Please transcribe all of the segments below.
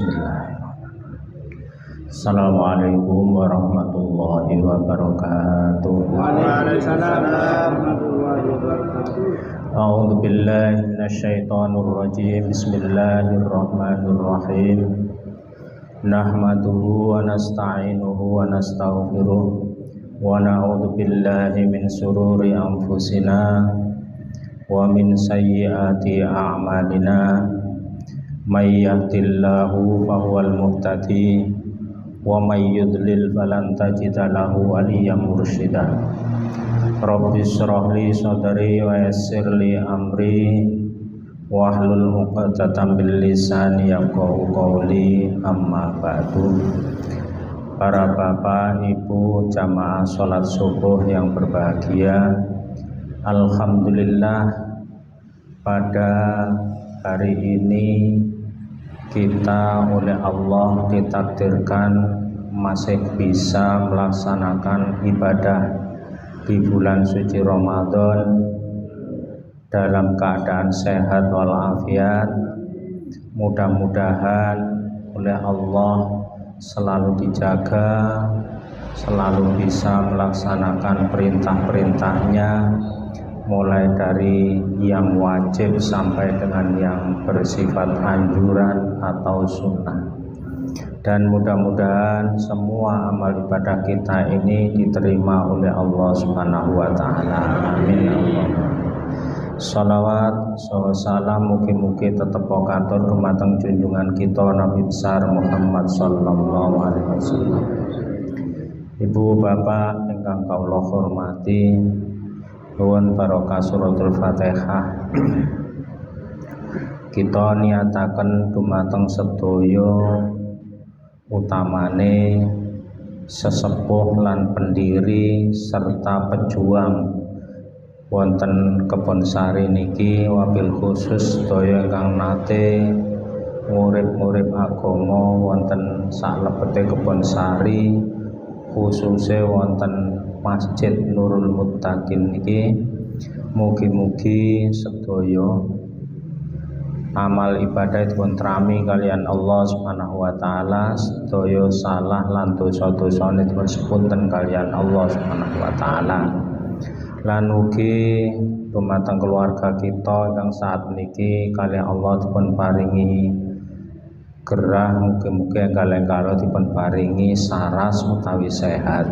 Bismillahirrahmanirrahim. Assalamualaikum warahmatullahi wabarakatuh. Waalaikumsalam warahmatullahi wabarakatuh. A'udzu billahi minasyaitonir rajim. Bismillahirrahmanirrahim. Nahmaduhu wa nasta'inuhu wa nastaghfiruh wa na'udzu billahi min shururi anfusina wa min sayyiati a'malina. May yahdihillahu fahuwal muhtadi wa may yudlil falan tajida lahu waliyyan mursyida. Rabbi shrah li sadri wa yassir li amri wahlul 'uqdatam min lisani yafqahu qawli. Amma ba'du. Para bapak, ibu, jamaah salat subuh yang berbahagia, alhamdulillah pada hari ini kita oleh Allah ditakdirkan masih bisa melaksanakan ibadah di bulan suci Ramadan dalam keadaan sehat walafiat. Mudah-mudahan oleh Allah selalu dijaga, selalu bisa melaksanakan perintah-perintahnya, mulai dari yang wajib sampai dengan yang bersifat anjuran atau sunnah. Dan mudah-mudahan semua amal ibadah kita ini diterima oleh Allah Subhanahu wa taala. Amin. Shalawat salam mugi-mugi tetep katur dumateng junjungan kita Nabi besar Muhammad sallallahu alaihi wasallam. Ibu bapak ingkang kawula hormati, nuwun barokah suratul Fatihah kita niataken dumateng sedaya, utamane sesepuh lan pendiri serta pejuang wonten Kebon Sari niki, wabil khusus sedaya ingkang nate ngurip-ngurip agama wonten salebete Kebon Sari, khususe wonten Masjid Nurul Muttaqin niki, mugi-mugi sedaya amal ibadah dipun trami kalian Allah Subhanahu wa taala, sedaya salah lan dosa-dosane dipun sepunten kalian Allah Subhanahu wa taala. Lan ugi dumateng keluarga kita ingkang saat niki kalian Allah dipun paringi gerah, mugi-mugi enggal-enggal dipun paringi saras utawi sehat.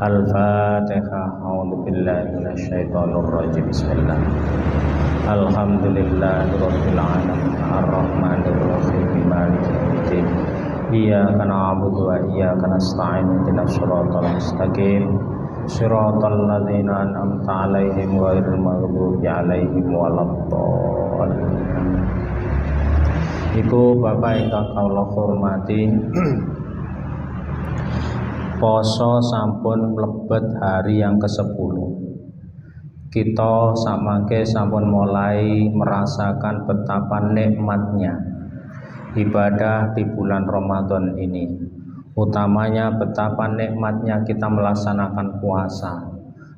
Al-Fatihah. A'udzu billahi minasyaitonir rajim. Bismillah. Alhamdulillahirabbil alamin arrahmanir rahim maliki yaumiddin. Iyyaka na'budu wa iyyaka nasta'in ihdinas siratal mustaqim siratal ladzina an'amta 'alaihim ghairil maghdubi 'alaihim waladdallin. Ibu bapak ingkang kawula hormati, poso sampun mlebet hari yang ke-10. Kita samangke sampun mulai merasakan betapa nikmatnya ibadah di bulan Ramadan ini. Utamanya betapa nikmatnya kita melaksanakan puasa.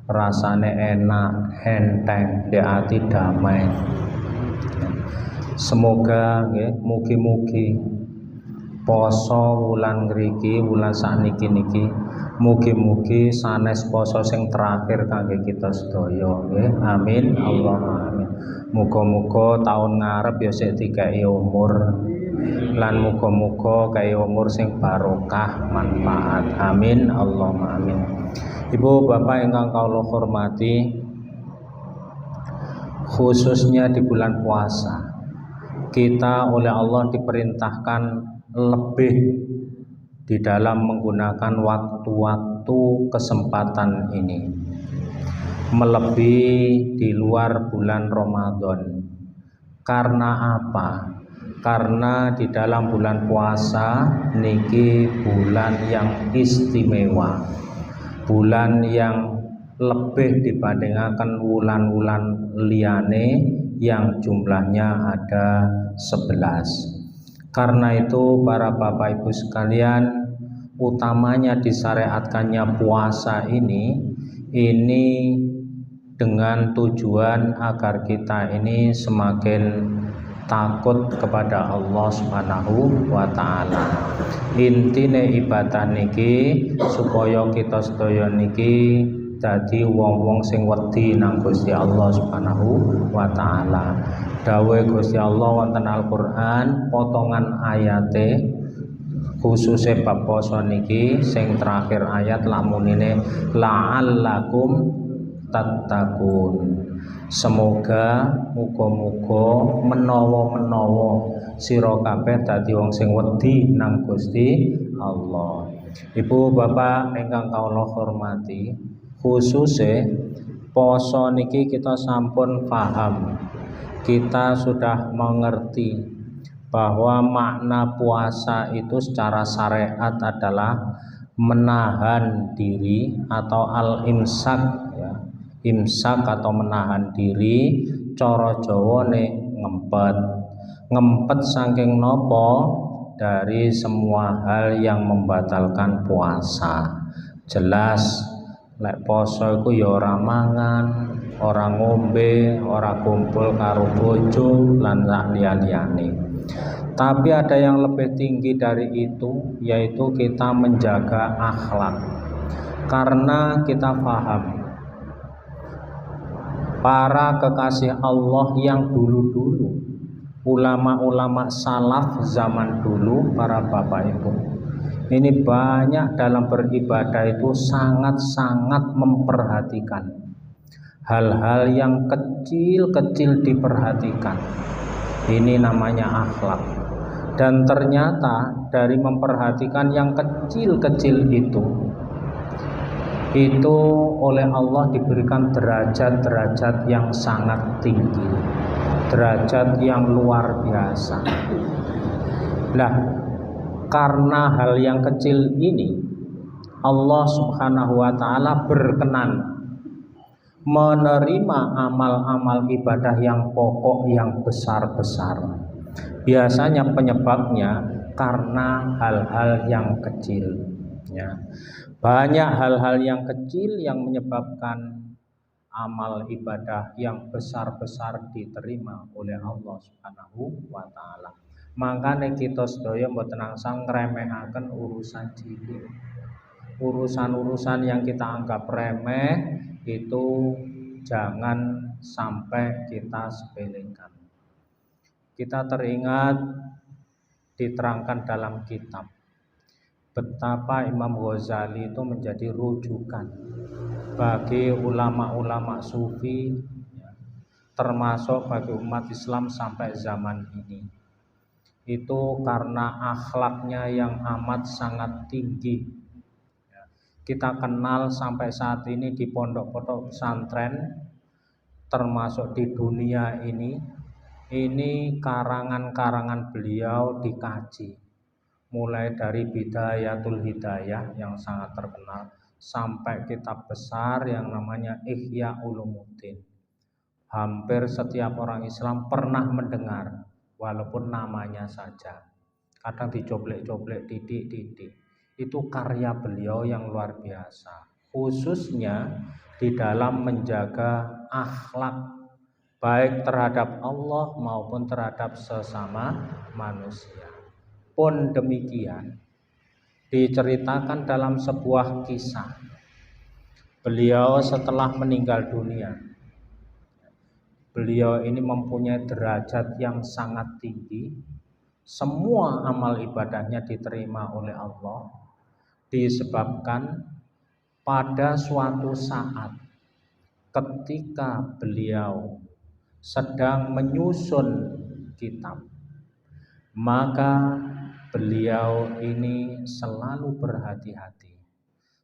Rasane enak, enteng, di hati damai. Semoga mugi-mugi poso wulan ngriki, wulan sakniki niki, mugi-mugi sanes poso sing terakhir kangge kita sedaya. Amin Allahumma amin. Muga-muga taun ngarep ya sik dikai umur, lan muga-muga kaya umur sing barokah manfaat. Amin Allahumma amin. Ibu bapak ingkang kawula hormati, khususnya di bulan puasa kita oleh Allah diperintahkan lebih di dalam menggunakan waktu-waktu kesempatan ini, melebihi di luar bulan Ramadan. Karena apa? Karena di dalam bulan puasa niki bulan yang istimewa, bulan yang lebih dibandingkan wulan-wulan liyane yang jumlahnya ada 11. Karena itu para bapak ibu sekalian, utamanya disyariatkannya puasa ini dengan tujuan agar kita ini semakin takut kepada Allah Subhanahu wa taala. Intine ibadah niki supaya kita sedaya niki dadi wong-wong sing wedi nang Gusti Allah Subhanahu wa taala. Dawuh Gusti Allah wonten Al-Qur'an potongan ayate khususnya bab poso niki sing terakhir ayat lamunine la'allakum tattaqun. Semoga muga-muga menawa-menawa sira kabeh dadi wong sing wedi nang Gusti Allah. Ibu bapak ingkang kawula hormati, khususnya poso niki kita sampun paham, kita sudah mengerti bahwa makna puasa itu secara syariat adalah menahan diri atau al-imsak ya. Imsak atau menahan diri, cara Jawane ngempet saking nopo dari semua hal yang membatalkan puasa. Jelas lek poso iku ya ora mangan, ora ngombe, ora kumpul karo bojo lan liya-liyane. Tapi ada yang lebih tinggi dari itu, yaitu kita menjaga akhlak. Karena kita paham para kekasih Allah yang dulu-dulu, ulama-ulama salaf zaman dulu, para bapak ibu, ini banyak dalam beribadah itu sangat-sangat memperhatikan hal-hal yang kecil-kecil diperhatikan. Ini namanya akhlak. Dan ternyata dari memperhatikan yang kecil-kecil itu oleh Allah diberikan derajat-derajat yang sangat tinggi, derajat yang luar biasa. Nah, karena hal yang kecil ini Allah Subhanahu wa taala berkenan menerima amal-amal ibadah yang pokok yang besar-besar. Biasanya penyebabnya karena hal-hal yang kecil ya. Banyak hal-hal yang kecil yang menyebabkan amal ibadah yang besar-besar diterima oleh Allah Subhanahu wa taala. Makanya kita sedaya mboten angsal ngremehaken urusan cilik. Urusan-urusan yang kita anggap remeh itu jangan sampai kita sepelekan. Kita teringat diterangkan dalam kitab betapa Imam Ghazali itu menjadi rujukan bagi ulama-ulama sufi, termasuk bagi umat Islam sampai zaman ini. Itu karena akhlaknya yang amat sangat tinggi. Kita kenal sampai saat ini di pondok-pondok pesantren, termasuk di dunia ini karangan-karangan beliau dikaji. Mulai dari Bidayatul Hidayah yang sangat terkenal sampai kitab besar yang namanya Ihya Ulumuddin. Hampir setiap orang Islam pernah mendengar, walaupun namanya saja. Kadang dicoblek-coblek titik-titik. Itu karya beliau yang luar biasa, khususnya di dalam menjaga akhlak baik terhadap Allah maupun terhadap sesama manusia. Pun demikian diceritakan dalam sebuah kisah, beliau setelah meninggal dunia, beliau ini mempunyai derajat yang sangat tinggi. Semua amal ibadahnya diterima oleh Allah disebabkan pada suatu saat ketika beliau sedang menyusun kitab, maka beliau ini selalu berhati-hati.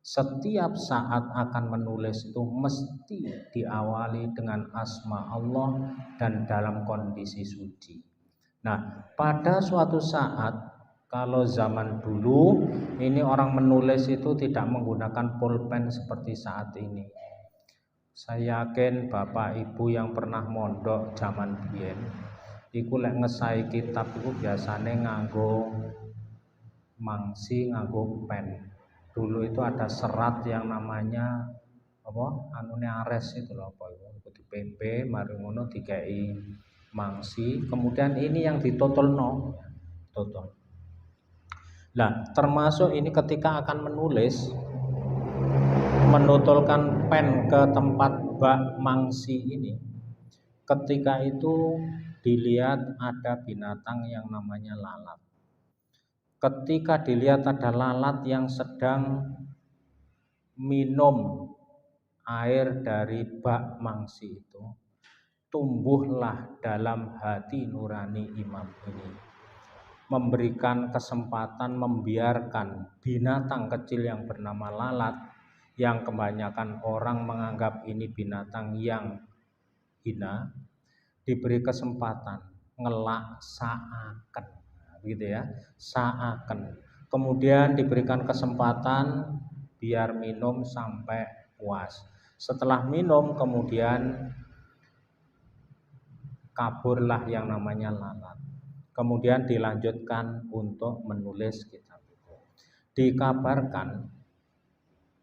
Setiap saat akan menulis itu mesti diawali dengan asma Allah dan dalam kondisi suci. Nah, pada suatu saat, kalau zaman dulu ini orang menulis itu tidak menggunakan pulpen seperti saat ini. Saya yakin bapak ibu yang pernah mondok zaman biyen iku lek ngesai kitab iku biasane nganggo mangsi, nganggo pen. Dulu itu ada serat yang namanya apa? Anune ares itu lho apa itu. Dipempe mari ngono dikei mangsi, kemudian ini yang ditotolno, totol. Nah, termasuk ini ketika akan menulis, menutulkan pen ke tempat bak mangsi ini, ketika itu dilihat ada binatang yang namanya lalat. Ketika dilihat ada lalat yang sedang minum air dari bak mangsi itu, tumbuhlah dalam hati nurani imam ini, memberikan kesempatan, membiarkan binatang kecil yang bernama lalat, yang kebanyakan orang menganggap ini binatang yang hina, diberi kesempatan ngelak saaken, gitu ya, saaken. Kemudian diberikan kesempatan biar minum sampai puas. Setelah minum kemudian kaburlah yang namanya lalat. Kemudian dilanjutkan untuk menulis kitab itu. Dikabarkan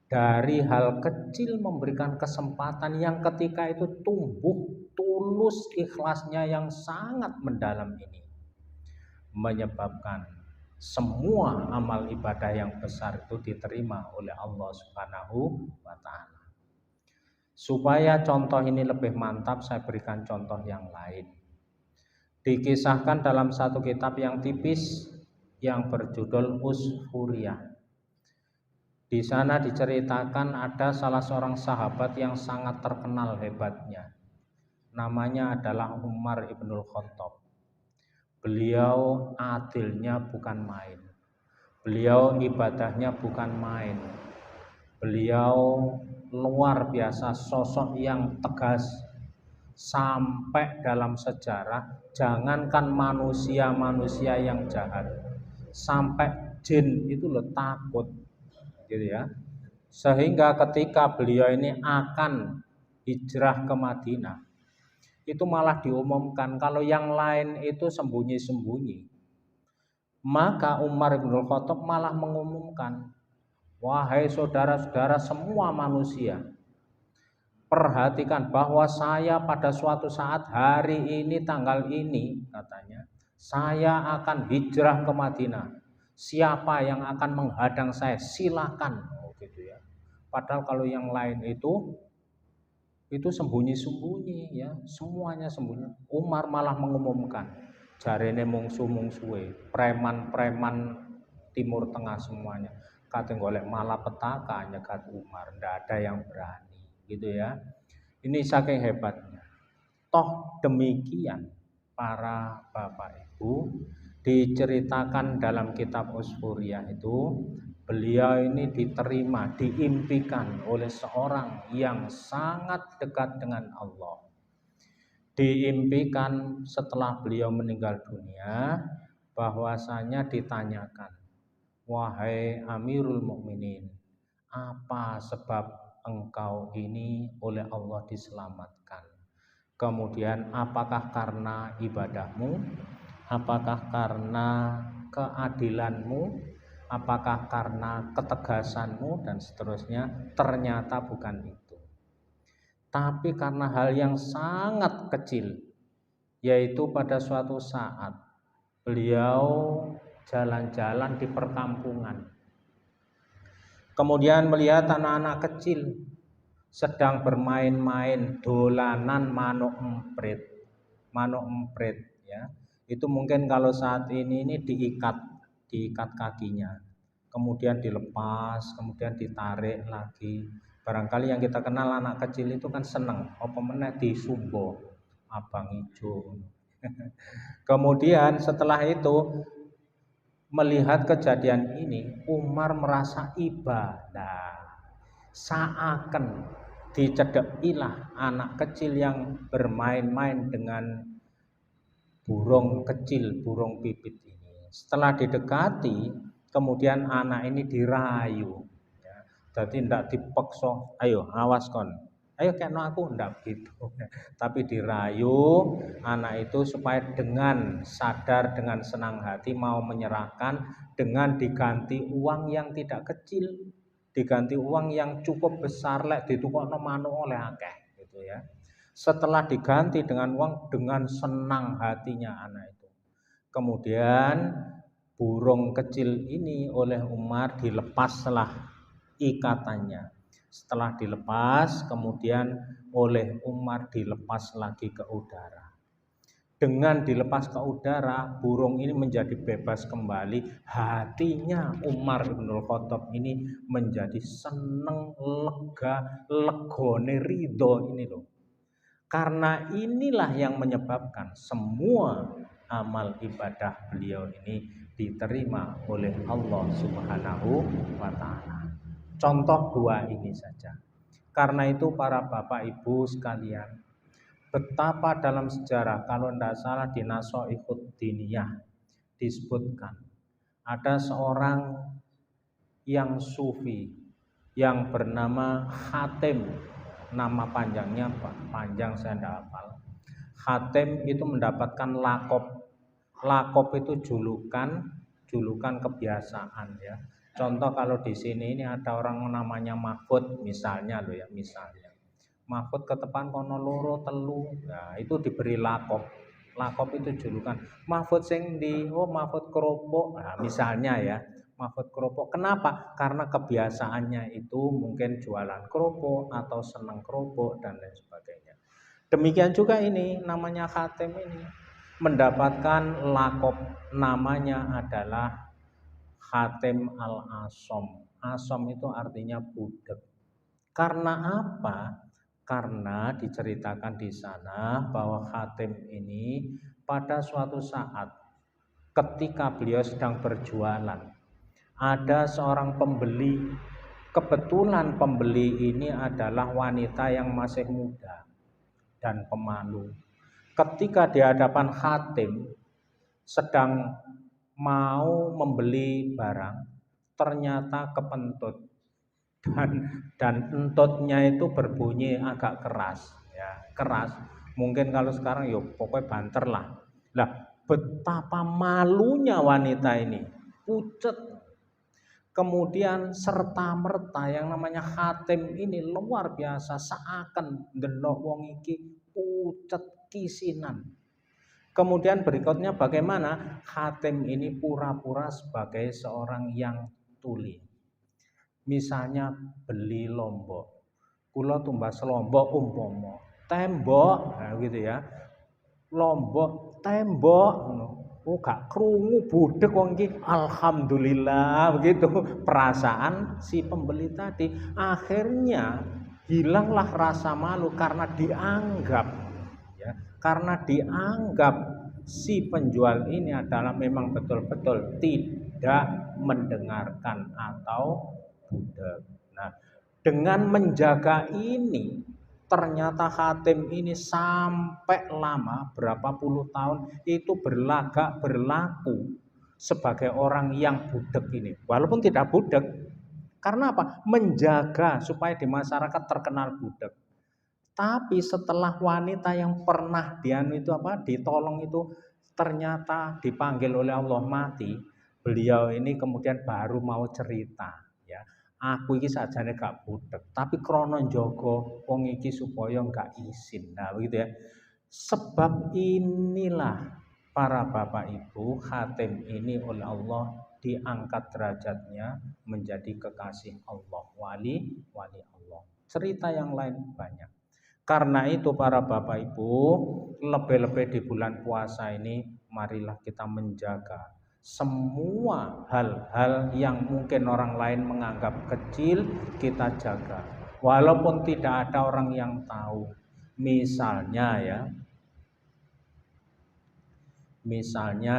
dari hal kecil memberikan kesempatan yang ketika itu tumbuh tulus ikhlasnya yang sangat mendalam ini, menyebabkan semua amal ibadah yang besar itu diterima oleh Allah Subhanahu wa Ta'ala. Supaya contoh ini lebih mantap, saya berikan contoh yang lain. Dikisahkan dalam satu kitab yang tipis yang berjudul Usfuriyah. Di sana diceritakan ada salah seorang sahabat yang sangat terkenal hebatnya. Namanya adalah Umar ibnul Khattab. Beliau adilnya bukan main. Beliau ibadahnya bukan main. Beliau luar biasa, sosok yang tegas. Sampai dalam sejarah, jangankan manusia-manusia yang jahat, sampai jin itu loh takut, gitu ya. Sehingga ketika beliau ini akan hijrah ke Madinah, itu malah diumumkan kalau yang lain itu sembunyi-sembunyi. Maka Umar bin Khattab malah mengumumkan, wahai saudara-saudara semua manusia, perhatikan bahwa saya pada suatu saat hari ini tanggal ini, katanya, saya akan hijrah ke Madinah. Siapa yang akan menghadang saya silakan, gitu ya. Padahal kalau yang lain itu sembunyi-sembunyi ya, semuanya sembunyi. Umar malah mengumumkan, jarene mungsu-mungsuhe, preman-preman Timur Tengah semuanya, kate golek malapetaka nyegat Umar, ndak ada yang berani, gitu ya. Ini saking hebatnya. Toh demikian para Bapak Ibu, diceritakan dalam kitab Usfuriyah itu, beliau ini diterima, diimpikan oleh seorang yang sangat dekat dengan Allah. Diimpikan setelah beliau meninggal dunia, bahwasanya ditanyakan, wahai Amirul Mukminin, apa sebab engkau ini oleh Allah diselamatkan? Kemudian apakah karena ibadahmu? Apakah karena keadilanmu? Apakah karena ketegasanmu? Dan seterusnya. Ternyata bukan itu, tapi karena hal yang sangat kecil, yaitu pada suatu saat beliau jalan-jalan di perkampungan, kemudian melihat anak-anak kecil sedang bermain-main dolanan manuk emprit ya. Itu mungkin kalau saat ini diikat kakinya, kemudian dilepas, kemudian ditarik lagi. Barangkali yang kita kenal anak kecil itu kan seneng, apa meneh disumbo abang ijo. Kemudian setelah itu melihat kejadian ini, Umar merasa ibadah, seakan dicedhekilah anak kecil yang bermain-main dengan burung kecil, burung pipit ini. Setelah didekati, kemudian anak ini dirayu ya. Jadi ndak dipaksa, ayo awas kon, ayo kena aku, ndak gitu. Tapi dirayu anak itu supaya dengan sadar, dengan senang hati mau menyerahkan, dengan diganti uang yang tidak kecil, diganti uang yang cukup besar, lek ditukokno manuk oleh akeh, gitu ya. Setelah diganti dengan uang, dengan senang hatinya anak itu. Kemudian burung kecil ini oleh Umar dilepaslah ikatannya. Setelah dilepas, kemudian oleh Umar dilepas lagi ke udara. Dengan dilepas ke udara, burung ini menjadi bebas kembali. Hatinya Umar Ibnul Khattab ini menjadi seneng, lega, legone, ridho ini loh. Karena inilah yang menyebabkan semua amal ibadah beliau ini diterima oleh Allah Subhanahu wa Ta'ala. Contoh dua ini saja. Karena itu para bapak ibu sekalian, betapa dalam sejarah, kalau tidak salah di Nasoihud Diniyah disebutkan ada seorang yang sufi yang bernama Hatim. Nama panjangnya panjang saya tidak hafal. Hatim itu mendapatkan lakop. Lakop itu julukan kebiasaan ya. Contoh kalau di sini ini ada orang namanya Mahfud misalnya loh ya, misalnya. Mahfud ketepan kono loro telu. Nah, itu diberi lakop. Lakop itu julukan. Mahfud sing di Mahfud keropok. Nah, misalnya ya. Mahfud keropok. Kenapa? Karena kebiasaannya itu mungkin jualan keropok atau senang keropok dan lain sebagainya. Demikian juga ini namanya Hatim ini mendapatkan lakop, namanya adalah Hatim al-Asom. Asom itu artinya budak. Karena apa? Karena diceritakan di sana bahwa Hatim ini pada suatu saat ketika beliau sedang berjualan, ada seorang pembeli. Kebetulan pembeli ini adalah wanita yang masih muda dan pemalu. Ketika di hadapan Hatim sedang mau membeli barang, ternyata kepentut dan entutnya itu berbunyi agak keras ya, keras. Mungkin kalau sekarang yuk pokoknya banter lah. Betapa malunya wanita ini, pucet. Kemudian serta merta yang namanya Hatim ini luar biasa, seakan ndelok wong iki pucet kisinan. Kemudian berikutnya bagaimana? Hatim ini pura-pura sebagai seorang yang tuli. Misalnya beli lombok, kula tumbas lombok umpama tembok, nah gitu ya, lombok tembok, gak krungu budek wong iki, alhamdulillah begitu perasaan si pembeli tadi. Akhirnya hilanglah rasa malu karena dianggap ya, karena dianggap si penjual ini adalah memang betul-betul tidak mendengarkan atau budak. Nah, dengan menjaga ini, ternyata Hatim ini sampai lama berapa puluh tahun itu berlaku sebagai orang yang budak ini, walaupun tidak budak. Karena apa? Menjaga supaya di masyarakat terkenal budak. Tapi setelah wanita yang pernah ditolong itu ternyata dipanggil oleh Allah mati, beliau ini kemudian baru mau cerita. Aku iki sajane gak budek, tapi krana njaga wong iki supaya gak isin. Nah, begitu ya. Sebab inilah para bapak ibu, Hatim ini oleh Allah diangkat derajatnya menjadi kekasih Allah, wali Allah. Cerita yang lain banyak. Karena itu para bapak ibu, lebih-lebih di bulan puasa ini marilah kita menjaga semua hal-hal yang mungkin orang lain menganggap kecil, kita jaga. Walaupun tidak ada orang yang tahu. Misalnya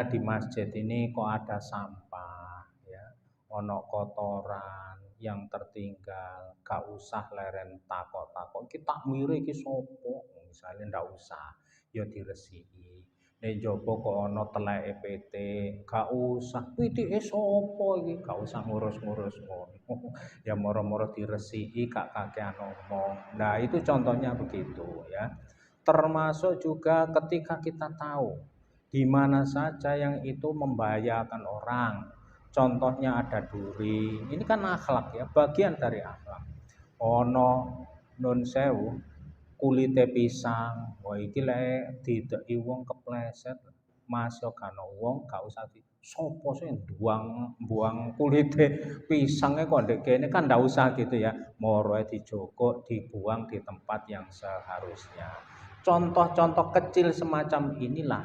di masjid ini kok ada sampah ya, ono kotoran yang tertinggal, gak usah leren takok-takok. Kita miri iki sopo, misalnya ndak usah, ya diresiki. Nek jaba kok ana teleke PT, gak usah pitike sapa iki, gak usah ngurus-ngurus ngono. Ya moro-moro diresiki gak kakean omong. Nah, itu contohnya begitu ya. Termasuk juga ketika kita tahu di mana saja yang itu membahayakan orang. Contohnya ada duri. Ini kan akhlak ya, bagian dari akhlak. Ono nun sewu kulite pisang. Wah iki lek dideki wong kepleset Mas yo kan wong gak usah sopo sing buang kulite pisangnya kok ndek kene kan ndak usah gitu ya. Moroe dijokok, dibuang di tempat yang seharusnya. Contoh-contoh kecil semacam inilah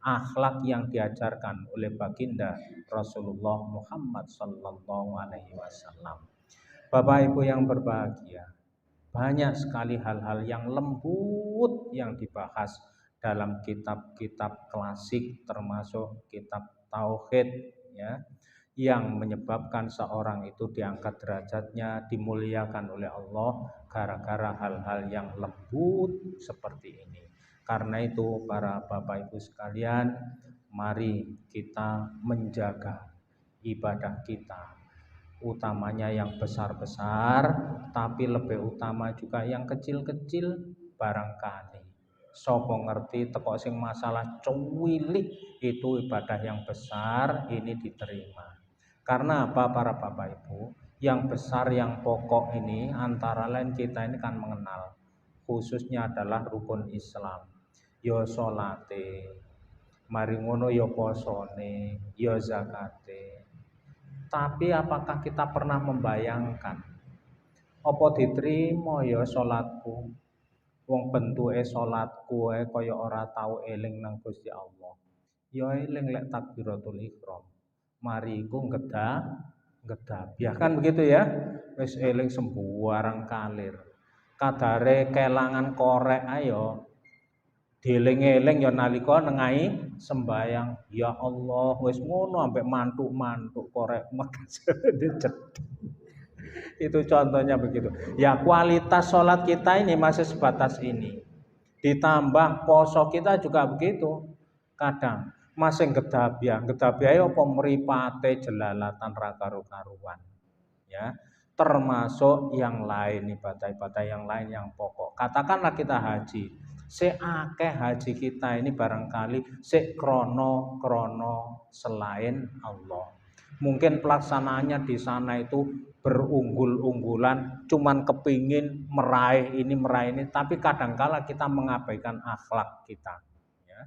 akhlak yang diajarkan oleh baginda Rasulullah Muhammad sallallahu alaihi wasallam. Bapak Ibu yang berbahagia, banyak sekali hal-hal yang lembut yang dibahas dalam kitab-kitab klasik termasuk kitab tauhid ya yang menyebabkan seorang itu diangkat derajatnya, dimuliakan oleh Allah gara-gara hal-hal yang lembut seperti ini. Karena itu para Bapak Ibu sekalian, mari kita menjaga ibadah kita, utamanya yang besar-besar, tapi lebih utama juga yang kecil-kecil. Barangkali sopo ngerti teko sing masalah cuwilik itu ibadah yang besar ini diterima. Karena apa para Bapak Ibu? Yang besar yang pokok ini antara lain kita ini kan mengenal, khususnya adalah rukun Islam. Yo salate, mari ngono yo posone, yo zakate. Tapi apakah kita pernah membayangkan apa diterima ya salatku? Wong bentuke salatku kaya ora tau eling nang Gusti Allah. Ya eling lek takbiratul ihram. Mari iku ngedabiah kan begitu ya. Wis eling sembarang kalir. Kadare kelangan korek ayo dieling-eling ya nalika nengahi sembayang. Ya Allah, wis ngono ambek mantuk-mantuk korek mekas Itu contohnya begitu. Ya kualitas sholat kita ini masih sebatas ini. Ditambah poso kita juga begitu. Kadang masih gedabiah ya apa mripate jelalatan ra karu-karuan. Ya, termasuk yang lain ibadah-ibadah yang lain yang pokok. Katakanlah kita haji. Seakeh haji kita ini barangkali sik krono selain Allah. Mungkin pelaksanaannya di sana itu berunggul-unggulan, cuman kepingin meraih ini, tapi kadangkala kita mengabaikan akhlak kita, ya,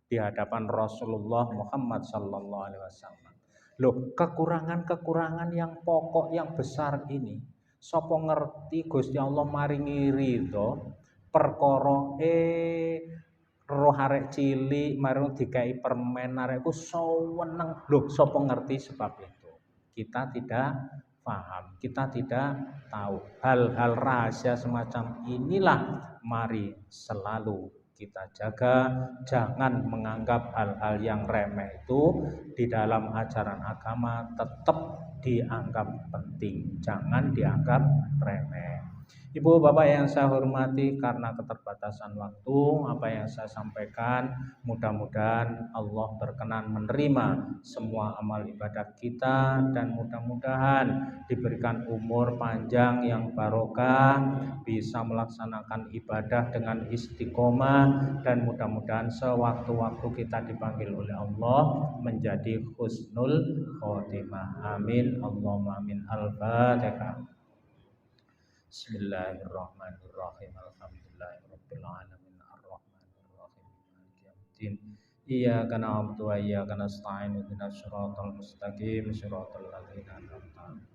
di hadapan Rasulullah Muhammad Sallallahu Alaihi Wasallam. Loh, kekurangan-kekurangan yang pokok yang besar ini, sopo ngerti Gusti Allah maringi ridho perkara roh arek cilik marung dikai permen arekku seneng. Loh, sapa ngerti sebab itu? Kita tidak paham, kita tidak tahu. Hal-hal rahasia semacam inilah mari selalu kita jaga. Jangan menganggap hal-hal yang remeh itu di dalam ajaran agama tetap dianggap penting, jangan dianggap remeh. Ibu Bapak yang saya hormati, karena keterbatasan waktu, apa yang saya sampaikan mudah-mudahan Allah berkenan menerima semua amal ibadah kita dan mudah-mudahan diberikan umur panjang yang barokah, bisa melaksanakan ibadah dengan istiqomah, dan mudah-mudahan sewaktu-waktu kita dipanggil oleh Allah menjadi husnul khotimah. Amin. Allahumma amin. Al-Fatihah. Bismillahirrahmanirrahim. Alhamdulillahirabbil alamin. Arrahmanirrahim. Maliki yaumiddin. Iyyaka na'budu wa iyyaka nasta'in. Ihdinas siratal mustaqim. Shiratal ladzina an'amta 'alaihim.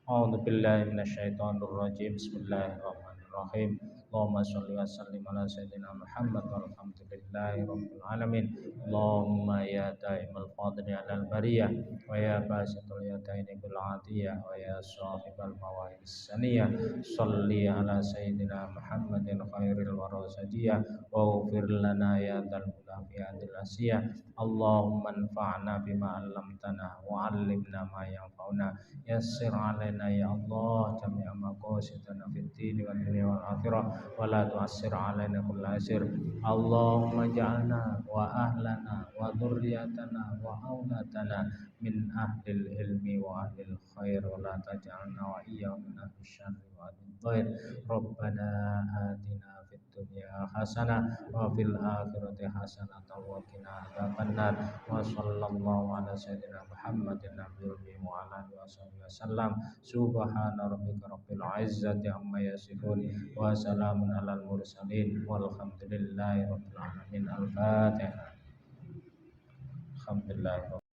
A'udzu billahi minasyaitonir rajim. Bismillahirrahmanirrahim. Allahumma shalli wa sallim ala sayyidina Muhammad walhamdulillahi rabbil alamin. Allahumma ya da'imal fadli 'alal bariyah wa ya basitul yadaini bil 'atiyah wa ya sahibal mawahib saniyah, shalli ala sayyidina Muhammadin khairil wara sajiyah wa ighfir lana ya dzal ulafi adil asiyah. Allahumma anfa'na bima 'allamtana wa 'allimna ma yanfa'una. Yassir 'alaina ya Allah jami'a maqasidana fid din wad dunya wal akhirah wa la tu'assir 'alaina kulla asir. Allahumma ja'alna wa ahlana wa dzurriyyatana wa auladana min ahlil ilmi wa ahlil khair wa la taj'alna wa iyyahum min ahli syarri wa ahlil dhair. Rabbana atina fid dunya hasanah wa fil akhirati hasanah wa qina adzabannar wa sallallahu ala sayyidina Muhammadin nabiyil ummi wa ala alihi wasallam subhana rabbika rabbil izzati amma yasifun wa salamun alal mursalin walhamdulillahi rabbil alamin al-fatihah alhamdulillah.